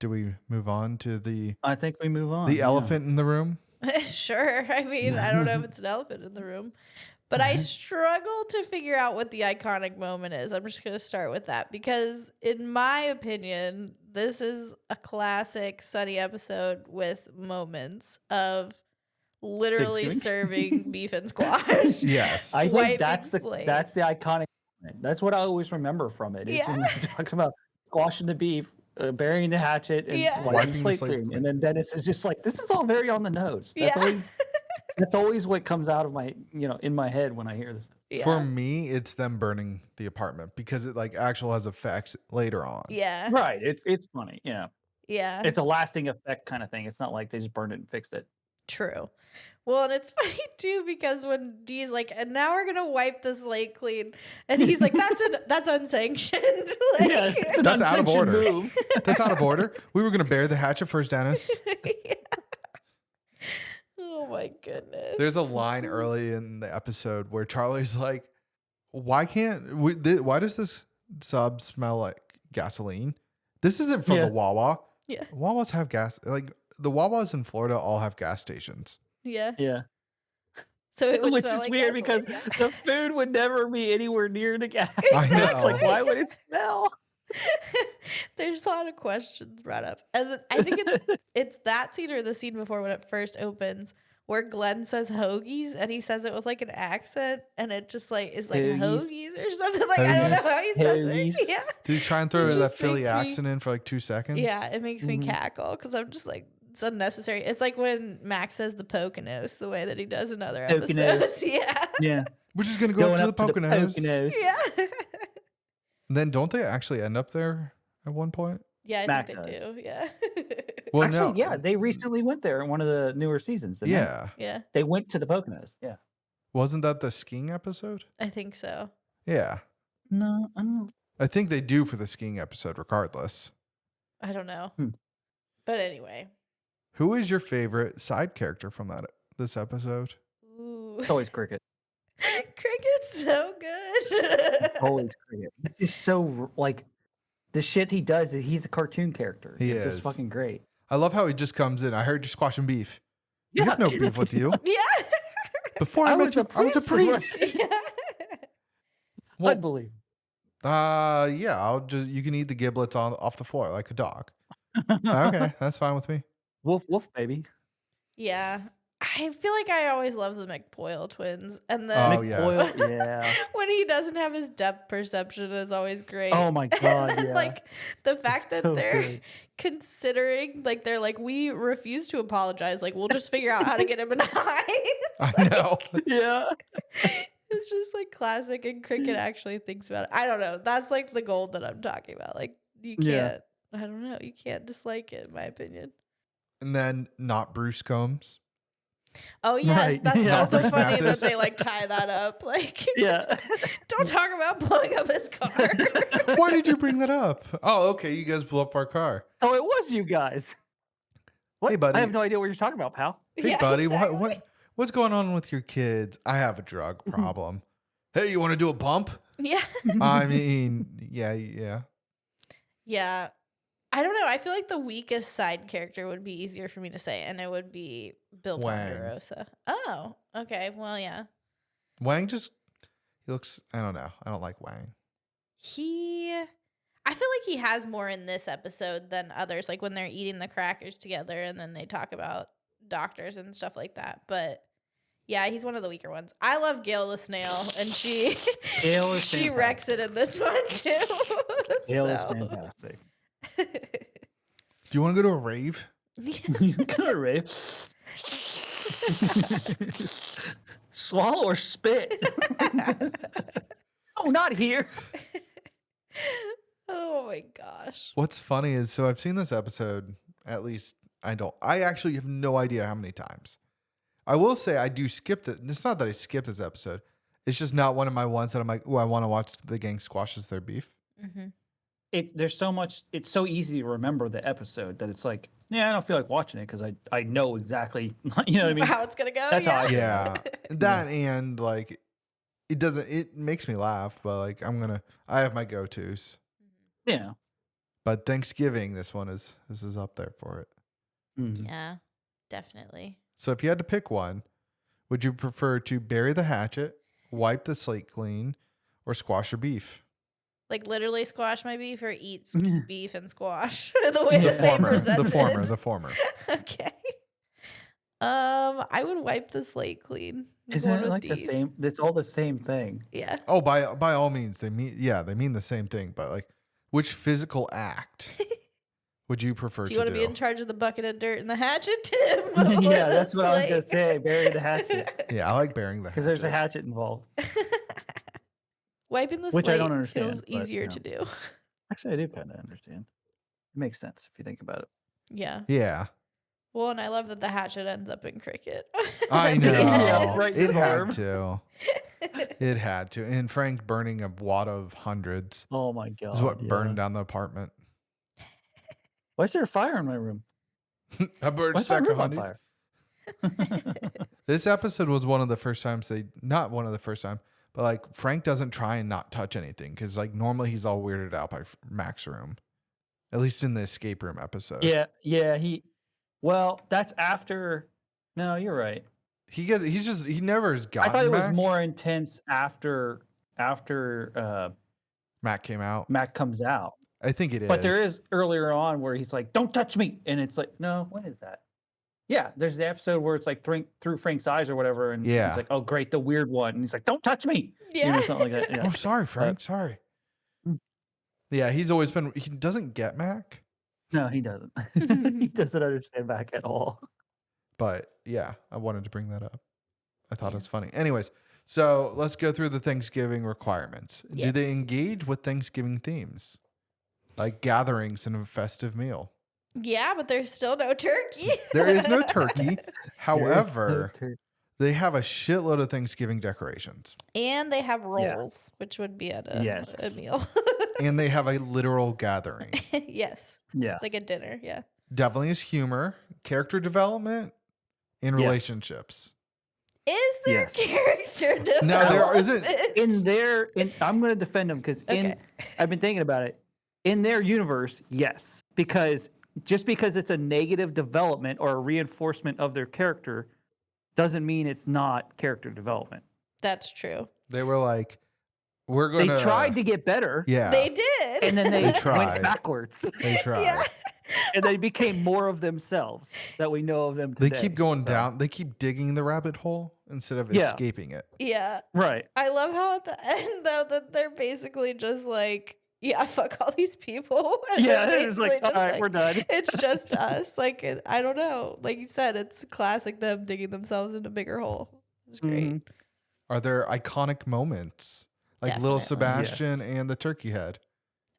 Speaker 1: Do we move on to the
Speaker 3: I think we move on.
Speaker 1: the
Speaker 3: yeah.
Speaker 1: elephant in the room?
Speaker 2: Sure. I mean, I don't know if it's an elephant in the room, but I struggle to figure out what the iconic moment is. I'm just going to start with that because, in my opinion, this is a classic Sunny episode with moments of literally
Speaker 3: Thanksgiving?
Speaker 2: serving beef and squash.
Speaker 1: Yes.
Speaker 3: I
Speaker 2: Wiping
Speaker 3: think that's the
Speaker 2: slates.
Speaker 3: iconic moment. That's what I always remember from it. Is when
Speaker 2: Yeah.
Speaker 3: they're talking about squashing the beef, burying the hatchet, and
Speaker 2: Yeah.
Speaker 3: wiping
Speaker 1: Wiping
Speaker 3: the
Speaker 1: the
Speaker 3: slate
Speaker 1: slate
Speaker 3: clean.
Speaker 1: clean.
Speaker 3: And then Dennis is just like, this is all very on the nose. That's
Speaker 2: Yeah.
Speaker 3: always that's always what comes out of my in my head when I hear this.
Speaker 2: Yeah.
Speaker 1: For me, it's them burning the apartment because it like actual has effects later on.
Speaker 2: Yeah.
Speaker 3: Right. It's funny. Yeah.
Speaker 2: Yeah.
Speaker 3: It's a lasting effect kind of thing. It's not like they just burned it and fixed it.
Speaker 2: True. Well, and it's funny too because when Dee's like, and now we're gonna wipe the slate clean, and he's like, that's unsanctioned. Like,
Speaker 3: Yeah, it's an
Speaker 1: That's out of
Speaker 3: unsanctioned
Speaker 1: order.
Speaker 3: move.
Speaker 1: That's out of order. We were going to bury the hatchet first, Dennis.
Speaker 2: Yeah. Oh my goodness.
Speaker 1: There's a line early in the episode where Charlie's like, why does this sub smell like gasoline? This isn't from
Speaker 3: Yeah.
Speaker 1: the Wawa.
Speaker 2: Yeah.
Speaker 1: Wawas have gas. Like the Wawas in Florida all have gas stations.
Speaker 2: Yeah.
Speaker 3: Yeah.
Speaker 2: So it would
Speaker 3: Which
Speaker 2: smell
Speaker 3: is
Speaker 2: like
Speaker 3: weird
Speaker 2: gasoline,
Speaker 3: because
Speaker 2: yeah.
Speaker 3: the food would never be anywhere near the gas.
Speaker 1: I
Speaker 3: So it's like,
Speaker 1: know.
Speaker 3: why would it smell?
Speaker 2: There's a lot of questions brought up, and then I think it's that scene or the scene before when it first opens where Glenn says hoagies and he says it with like an accent, and it just like is like
Speaker 3: Hoagies.
Speaker 2: hoagies or something. Like I don't know
Speaker 1: Hoagies.
Speaker 2: how he says
Speaker 3: Hoagies.
Speaker 2: it. Yeah.
Speaker 1: Did you try and
Speaker 2: It
Speaker 1: throw that
Speaker 2: just
Speaker 1: Philly
Speaker 2: makes me-
Speaker 1: accent in for like 2 seconds?
Speaker 2: Yeah, it makes me
Speaker 3: Mhm.
Speaker 2: cackle because I'm just like, it's unnecessary. It's like when Max says the Poconos the way that he does in other
Speaker 3: Poconos.
Speaker 2: episodes. Yeah.
Speaker 3: Yeah.
Speaker 1: We're just going to go
Speaker 3: Going
Speaker 1: up to the Poconos.
Speaker 3: Poconos.
Speaker 2: Yeah.
Speaker 1: Then don't they actually end up there at one point?
Speaker 2: Yeah, I
Speaker 3: Mac
Speaker 2: think they
Speaker 3: does.
Speaker 2: do. Yeah.
Speaker 1: Well,
Speaker 3: Actually,
Speaker 1: no.
Speaker 3: yeah, they recently went there in one of the newer seasons. Didn't
Speaker 1: Yeah.
Speaker 2: Yeah,
Speaker 3: They went to the Poconos. Yeah.
Speaker 1: Wasn't that the skiing episode?
Speaker 2: I think so.
Speaker 1: Yeah.
Speaker 3: No, I don't.
Speaker 1: I think they do for the skiing episode, regardless.
Speaker 2: I don't know.
Speaker 3: Hmm.
Speaker 2: But anyway.
Speaker 1: Who is your favorite side character from this episode?
Speaker 2: Ooh.
Speaker 3: It's always Cricket.
Speaker 2: Cricket's so good.
Speaker 3: It's always Cricket. It's just so like the shit he does. He's a cartoon character. It's
Speaker 1: is.
Speaker 3: just fucking great.
Speaker 1: I love how he just comes in. I heard you squashing beef. You have no beef with you.
Speaker 2: Yeah.
Speaker 1: Before I met you, I was a priest.
Speaker 2: Yeah.
Speaker 1: Well,
Speaker 3: Unbelievable.
Speaker 1: yeah. You can eat the giblets off the floor like a dog. Okay, that's fine with me.
Speaker 3: Woof woof, baby.
Speaker 2: Yeah. I feel like I always love the McPoyle twins. And
Speaker 1: Oh,
Speaker 2: then
Speaker 1: yes.
Speaker 3: McPoyle, yeah.
Speaker 2: when he doesn't have his depth perception is always great.
Speaker 3: Oh my god, yeah.
Speaker 2: Like the fact
Speaker 3: It's
Speaker 2: that
Speaker 3: so
Speaker 2: they're
Speaker 3: good.
Speaker 2: considering, like they're like, we refuse to apologize. Like we'll just figure out how to get him in high.
Speaker 1: I know.
Speaker 3: Yeah.
Speaker 2: It's just like classic, and Cricket actually thinks about it. I don't know. That's like the gold that I'm talking about. Like you can't.
Speaker 3: Yeah.
Speaker 2: I don't know. You can't dislike it, in my opinion.
Speaker 1: And then not Bruce Combs.
Speaker 2: Oh yes,
Speaker 3: Right.
Speaker 2: that's
Speaker 3: Yeah.
Speaker 2: also
Speaker 1: Bruce
Speaker 2: funny that
Speaker 1: Mathis.
Speaker 2: they like tie that up. Like,
Speaker 3: Yeah.
Speaker 2: don't talk about blowing up his car.
Speaker 1: Why did you bring that up? Oh, okay. You guys blew up our car.
Speaker 3: So it was you guys. What?
Speaker 1: Hey, buddy.
Speaker 3: I have no idea what you're talking about, pal.
Speaker 1: Hey,
Speaker 2: Yeah,
Speaker 1: buddy.
Speaker 2: exactly.
Speaker 1: What's going on with your kids? I have a drug problem. Hey, you want to do a bump?
Speaker 2: Yeah.
Speaker 1: I mean, yeah.
Speaker 2: Yeah. I don't know. I feel like the weakest side character would be easier for me to say, and it would be Bill
Speaker 1: Wang.
Speaker 2: Ponderosa. Oh, okay. Well, yeah.
Speaker 1: Wang he looks, I don't know. I don't like Wang.
Speaker 2: I feel like he has more in this episode than others, like when they're eating the crackers together and then they talk about doctors and stuff like that. But yeah, he's one of the weaker ones. I love Gail the snail, and she
Speaker 3: Gail is
Speaker 2: she wrecks it in this one too.
Speaker 3: Gail is
Speaker 2: So.
Speaker 3: fantastic.
Speaker 1: Do you want to go to a rave?
Speaker 3: You could rave. Swallow or spit. Oh, not here.
Speaker 2: Oh my gosh.
Speaker 1: What's funny is, so I've seen this episode, at least I actually have no idea how many times. I will say I do skip it. It's not that I skip this episode. It's just not one of my ones that I'm like, oh, I want to watch the gang squashes their beef.
Speaker 2: Mm-hmm.
Speaker 3: There's so much. It's so easy to remember the episode that it's like, yeah, I don't feel like watching it because I know exactly. You know what I mean?
Speaker 2: How it's gonna go?
Speaker 3: That's how I feel.
Speaker 1: Yeah. That and like, it makes me laugh, but like, I have my go-tos.
Speaker 3: Yeah.
Speaker 1: But Thanksgiving, this is up there for it.
Speaker 3: Mhm.
Speaker 2: Yeah, definitely.
Speaker 1: So if you had to pick one, would you prefer to bury the hatchet, wipe the slate clean, or squash your beef?
Speaker 2: Like literally squash my beef or eat beef and squash the way
Speaker 3: Yeah.
Speaker 2: that they present
Speaker 1: The
Speaker 2: it.
Speaker 1: former.
Speaker 2: Okay. I would wipe the slate clean. I'm
Speaker 3: Isn't
Speaker 2: going
Speaker 3: it
Speaker 2: with
Speaker 3: like the
Speaker 2: D's.
Speaker 3: same? It's all the same thing.
Speaker 2: Yeah.
Speaker 1: Oh, by all means, they mean the same thing, but like, which physical act would you prefer
Speaker 2: Do you want to be in charge of the bucket of dirt and the hatchet, Tim? Or
Speaker 3: Yeah,
Speaker 2: the
Speaker 3: that's what I was gonna
Speaker 2: slate?
Speaker 3: say. Bury the hatchet
Speaker 1: Yeah, I like burying the hatchet.
Speaker 3: because there's a hatchet involved.
Speaker 2: Wiping the
Speaker 3: Which I
Speaker 2: slate
Speaker 3: don't understand,
Speaker 2: feels
Speaker 3: but,
Speaker 2: easier
Speaker 3: you
Speaker 2: to
Speaker 3: know.
Speaker 2: do.
Speaker 3: Actually, I do kind of understand. It makes sense if you think about it.
Speaker 2: Yeah.
Speaker 1: Yeah,
Speaker 2: Well, and I love that the hatchet ends up in cricket.
Speaker 1: I
Speaker 2: At
Speaker 1: know.
Speaker 2: the end.
Speaker 3: Yeah, right in
Speaker 1: It
Speaker 3: the
Speaker 1: had
Speaker 3: arm.
Speaker 1: to. It had to. And Frank burning a wad of hundreds
Speaker 3: Oh my god!
Speaker 1: is what
Speaker 3: yeah.
Speaker 1: burned down the apartment.
Speaker 3: Why is there a fire in my room?
Speaker 1: I burned a
Speaker 3: Why is my
Speaker 1: stack of
Speaker 3: room on
Speaker 1: hundreds.
Speaker 3: fire?
Speaker 1: This episode was one of the first times not one of the first time, but like Frank doesn't try and not touch anything because like normally he's all weirded out by Mac's room, at least in the escape room episode.
Speaker 3: Yeah. Well, that's after. No, you're right.
Speaker 1: He never has
Speaker 3: I
Speaker 1: gotten
Speaker 3: thought it was
Speaker 1: Mac.
Speaker 3: more intense after
Speaker 1: Mac came out.
Speaker 3: Mac comes out.
Speaker 1: I think it is.
Speaker 3: But there is earlier on where he's like, "Don't touch me," and it's like, "No, when is that?" Yeah, there's the episode where it's like through Frank's eyes or whatever, and
Speaker 1: Yeah.
Speaker 3: it's like, "Oh, great, the weird one," and he's like, "Don't touch me," you know,
Speaker 2: Yeah.
Speaker 3: something like that. Yeah.
Speaker 1: Oh, sorry, Frank. Sorry.
Speaker 3: Mm.
Speaker 1: Yeah, he doesn't get Mac,
Speaker 3: No, he doesn't. He doesn't understand Mac at all.
Speaker 1: but yeah, I wanted to bring that up. I thought it
Speaker 2: Yeah.
Speaker 1: was funny. Anyways, so let's go through the Thanksgiving requirements. Do
Speaker 2: Yes.
Speaker 1: they engage with Thanksgiving themes? Like gatherings and a festive meal?
Speaker 2: Yeah, but there's still no turkey.
Speaker 1: There is no turkey. However,
Speaker 3: There is
Speaker 1: they have a shitload of Thanksgiving decorations.
Speaker 2: And they have
Speaker 3: Yeah.
Speaker 2: rolls, which would be at a
Speaker 3: Yes.
Speaker 2: meal.
Speaker 1: and they have a literal gathering.
Speaker 2: Yes.
Speaker 3: Yeah.
Speaker 2: Like a dinner. Yeah.
Speaker 1: Definitely is humor, character development, and
Speaker 3: Yes.
Speaker 1: relationships.
Speaker 2: Is there
Speaker 3: Yes.
Speaker 2: character development?
Speaker 1: No, there isn't.
Speaker 3: I'm going to defend them because
Speaker 2: Okay.
Speaker 3: I've been thinking about it. In their universe, yes, because just because it's a negative development or a reinforcement of their character doesn't mean it's not character development.
Speaker 2: That's true.
Speaker 1: They were like, we're
Speaker 3: They
Speaker 1: gonna.
Speaker 3: tried to get better,
Speaker 1: Yeah,
Speaker 2: They did.
Speaker 3: and then
Speaker 1: They
Speaker 3: they
Speaker 1: tried.
Speaker 3: went backwards,
Speaker 1: they tried.
Speaker 2: Yeah.
Speaker 3: and they became more of themselves that we know of them
Speaker 1: They
Speaker 3: today.
Speaker 1: keep going
Speaker 3: So,
Speaker 1: down. They keep digging the rabbit hole instead of
Speaker 3: Yeah.
Speaker 1: escaping it.
Speaker 2: Yeah.
Speaker 3: Right.
Speaker 2: I love how at the end though that they're basically just like, yeah, fuck all these people. And
Speaker 3: Yeah,
Speaker 2: they're
Speaker 3: it's like,
Speaker 2: basically
Speaker 3: all right, we're done.
Speaker 2: it's just us. Like I don't know. Like you said, it's classic them digging themselves in a bigger hole. It's great.
Speaker 3: Mhm.
Speaker 1: Are there iconic moments like little
Speaker 2: Definitely.
Speaker 1: Sebastian
Speaker 3: Yes.
Speaker 1: and the turkey head?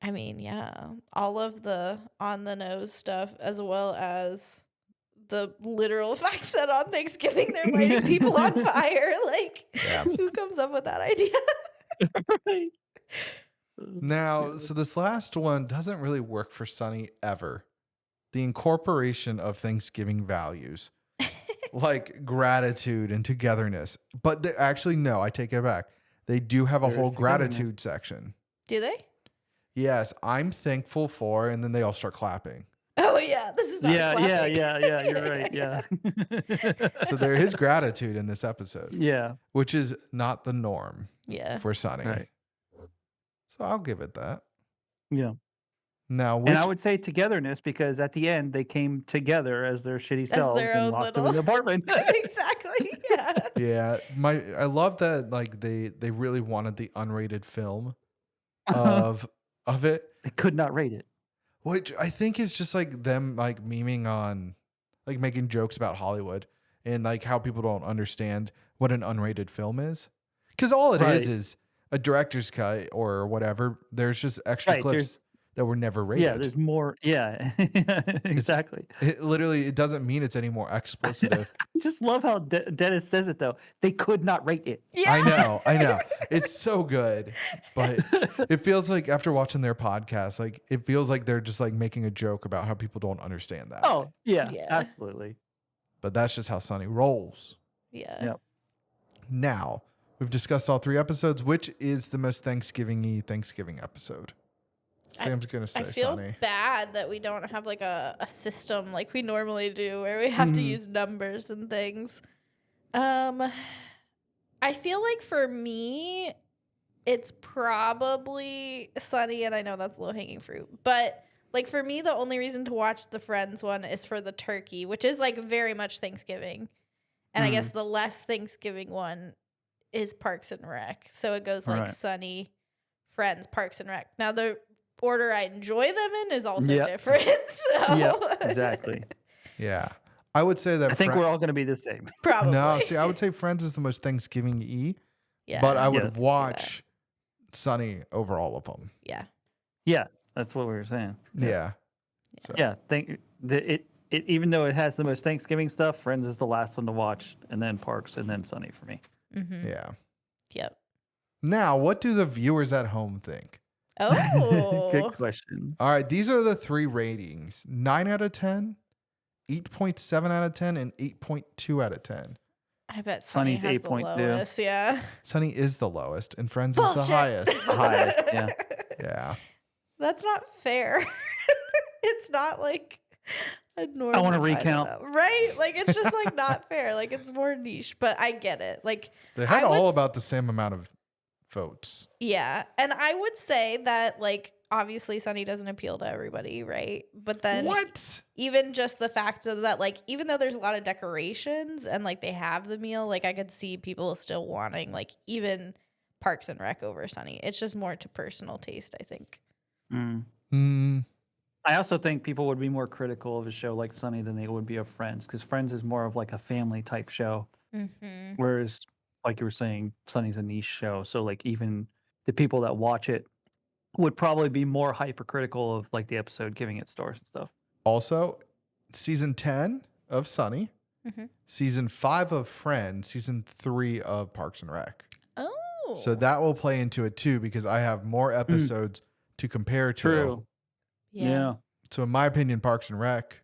Speaker 2: I mean, yeah, all of the on the nose stuff, as well as the literal fact that on Thanksgiving they're lighting people on fire. Like,
Speaker 1: Yeah.
Speaker 2: who comes up with that idea?
Speaker 3: Right.
Speaker 1: Now, so this last one doesn't really work for Sunny ever. The incorporation of Thanksgiving values, like gratitude and togetherness. But actually, no, I take it back. They do have a
Speaker 3: There's
Speaker 1: whole
Speaker 3: togetherness.
Speaker 1: gratitude section.
Speaker 2: Do they?
Speaker 1: Yes, I'm thankful for, and then they all start clapping.
Speaker 2: Oh yeah, this is not
Speaker 3: Yeah.
Speaker 2: clapping.
Speaker 3: You're right. Yeah.
Speaker 1: So there is gratitude in this episode,
Speaker 3: Yeah.
Speaker 1: which is not the norm
Speaker 2: Yeah.
Speaker 1: for Sunny.
Speaker 3: Right.
Speaker 1: So I'll give it that.
Speaker 3: Yeah.
Speaker 1: Now, which,
Speaker 3: And I would say togetherness because at the end they came together as their shitty selves
Speaker 2: their
Speaker 3: and
Speaker 2: own
Speaker 3: locked them in the
Speaker 2: little-
Speaker 3: apartment.
Speaker 2: Exactly. Yeah.
Speaker 1: yeah, I love that like they really wanted the unrated film of it,
Speaker 3: They could not rate it.
Speaker 1: which I think is just like them like memeing on, like making jokes about Hollywood and like how people don't understand what an unrated film is. Because all it
Speaker 3: Right.
Speaker 1: is a director's cut or whatever. There's just extra
Speaker 3: Right.
Speaker 1: clips that were never rated.
Speaker 3: Yeah, there's more. Yeah, exactly.
Speaker 1: It literally, it doesn't mean it's any more explicit.
Speaker 3: I just love how Dennis says it though. They could not rate it.
Speaker 2: Yeah.
Speaker 1: I know. It's so good. But it feels like after watching their podcast, like it feels like they're just like making a joke about how people don't understand that.
Speaker 3: Oh yeah,
Speaker 2: Yeah.
Speaker 3: absolutely.
Speaker 1: But that's just how Sunny rolls.
Speaker 2: Yeah.
Speaker 3: Yep.
Speaker 1: Now, we've discussed all 3 episodes. Which is the most Thanksgiving-y Thanksgiving episode? Sam's going to say
Speaker 2: I feel
Speaker 1: Sunny.
Speaker 2: bad that we don't have like a system like we normally do where we have to
Speaker 3: Mhm.
Speaker 2: use numbers and things. I feel like for me, it's probably Sunny, and I know that's low hanging fruit, but like for me, the only reason to watch the Friends one is for the turkey, which is like very much Thanksgiving. And I guess the less Thanksgiving one is Parks and Rec. So it goes like
Speaker 3: Right.
Speaker 2: Sunny, Friends, Parks and Rec. Now the order I enjoy them in is also
Speaker 3: Yep.
Speaker 2: different. So
Speaker 3: Yeah, exactly.
Speaker 1: Yeah. I would say that
Speaker 3: I think we're all going to be the same.
Speaker 2: probably.
Speaker 1: No, see, I would say Friends is the most Thanksgiving-y,
Speaker 2: yeah.
Speaker 1: but I would
Speaker 3: Yes.
Speaker 1: watch Sunny over all of them.
Speaker 2: yeah.
Speaker 3: Yeah, that's what we were saying.
Speaker 1: Yeah. So,
Speaker 3: Yeah, it even though it has the most Thanksgiving stuff, Friends is the last one to watch, and then Parks, and then Sunny for me.
Speaker 2: Mm-hmm.
Speaker 1: yeah.
Speaker 2: Yep.
Speaker 1: Now, what do the viewers at home think?
Speaker 2: Oh.
Speaker 3: Good question.
Speaker 1: All right, these are the 3 ratings: 9 out of 10, 8.7 out of 10, and 8.2 out of 10.
Speaker 2: I bet Sunny
Speaker 3: Sunny's
Speaker 2: has the
Speaker 3: 8.2.
Speaker 2: lowest. Yeah.
Speaker 1: Sunny is the lowest, and Friends is the
Speaker 2: Bullshit.
Speaker 1: highest.
Speaker 3: Highest, yeah.
Speaker 1: Yeah.
Speaker 2: That's not fair. It's not like a normal.
Speaker 3: wanna
Speaker 2: don't
Speaker 3: recount.
Speaker 2: know. Right? Like it's just like not fair. Like it's more niche, but I get it. Like
Speaker 1: They had
Speaker 2: I would
Speaker 1: all
Speaker 2: s-
Speaker 1: about the same amount of votes.
Speaker 2: yeah, and I would say that like obviously Sunny doesn't appeal to everybody, right? But then
Speaker 1: What?
Speaker 2: even just the fact of that, like even though there's a lot of decorations and like they have the meal, like I could see people still wanting like even Parks and Rec over Sunny. It's just more to personal taste, I think.
Speaker 3: Mm.
Speaker 1: Mm,
Speaker 3: I also think people would be more critical of a show like Sunny than they would be of Friends, because Friends is more of like a family type show,
Speaker 2: Mm-hmm.
Speaker 3: whereas, like you were saying, Sunny's a niche show. So like even the people that watch it would probably be more hypercritical of like the episode, giving it stars and stuff.
Speaker 1: also, season 10 of Sunny,
Speaker 2: Mhm.
Speaker 1: season 5 of Friends, season 3 of Parks and Rec.
Speaker 2: Oh.
Speaker 1: So that will play into it too, because I have more episodes to compare to.
Speaker 3: True. Yeah.
Speaker 1: So in my opinion, Parks and Rec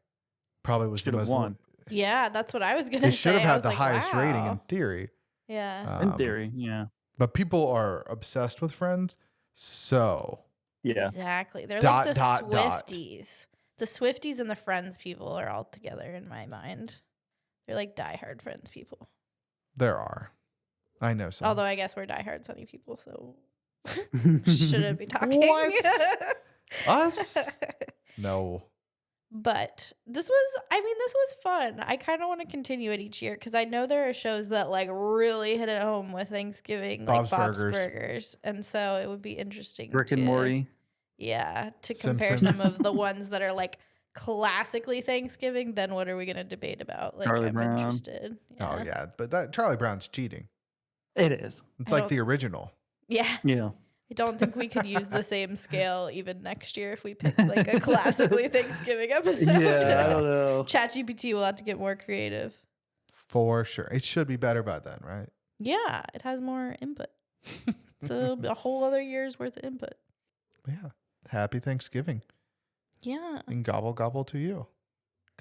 Speaker 1: probably was
Speaker 3: Should
Speaker 1: the
Speaker 3: have
Speaker 1: most.
Speaker 3: won.
Speaker 2: Yeah, that's what I was gonna
Speaker 1: They
Speaker 2: say.
Speaker 1: should have
Speaker 2: I
Speaker 1: had
Speaker 2: was
Speaker 1: the
Speaker 2: like,
Speaker 1: highest rating in
Speaker 2: wow.
Speaker 1: theory.
Speaker 2: Yeah.
Speaker 3: In theory, yeah.
Speaker 1: But people are obsessed with Friends, so
Speaker 3: Yeah.
Speaker 2: Exactly. They're
Speaker 1: Dot,
Speaker 2: like the
Speaker 1: dot, dot.
Speaker 2: Swifties. The Swifties and the Friends people are all together in my mind. They're like diehard Friends people.
Speaker 1: there are. I know some.
Speaker 2: Although I guess we're diehard Sunny people, so shouldn't be talking.
Speaker 1: What? Us? No.
Speaker 2: But this was fun. I kind of want to continue it each year because I know there are shows that like really hit it home with Thanksgiving, like
Speaker 1: Bob's
Speaker 2: Burgers, and so it would be interesting.
Speaker 3: Rick and Morty.
Speaker 2: Yeah, to compare
Speaker 1: Simpsons.
Speaker 2: some of the ones that are like classically Thanksgiving. Then what are we going to debate about? Like,
Speaker 3: Charlie
Speaker 2: I'm
Speaker 3: Brown.
Speaker 2: interested.
Speaker 1: Oh yeah, but that Charlie Brown's cheating.
Speaker 3: It is.
Speaker 1: It's
Speaker 2: I
Speaker 1: like
Speaker 2: don't-
Speaker 1: the original.
Speaker 2: Yeah.
Speaker 3: Yeah.
Speaker 2: I don't think we could use the same scale even next year if we picked like a classically Thanksgiving episode.
Speaker 3: Yeah, I don't know.
Speaker 2: ChatGPT will have to get more creative.
Speaker 1: For sure. It should be better by then, right?
Speaker 2: Yeah, it has more input. So a whole other year's worth of input.
Speaker 1: Yeah. Happy Thanksgiving.
Speaker 2: Yeah.
Speaker 1: And gobble gobble to you.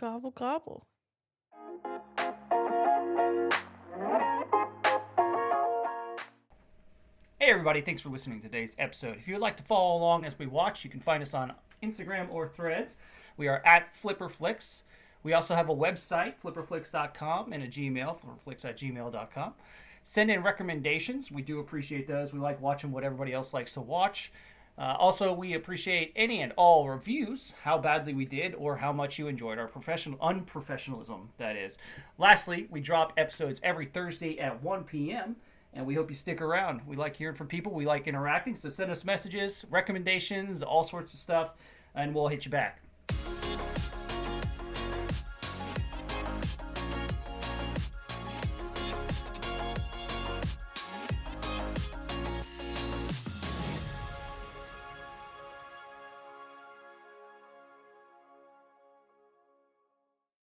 Speaker 2: Gobble gobble.
Speaker 4: Hey everybody, thanks for listening to today's episode. If you would like to follow along as we watch, you can find us on Instagram or Threads. We are at FlipperFlix. We also have a website, flipperflix.com, and a Gmail, flipperflix@gmail.com. Send in recommendations. We do appreciate those. We like watching what everybody else likes to watch. Also, we appreciate any and all reviews, how badly we did, or how much you enjoyed our unprofessionalism, that is. Lastly, we drop episodes every Thursday at 1 p.m., and we hope you stick around. We like hearing from people. We like interacting. So send us messages, recommendations, all sorts of stuff, and we'll hit you back.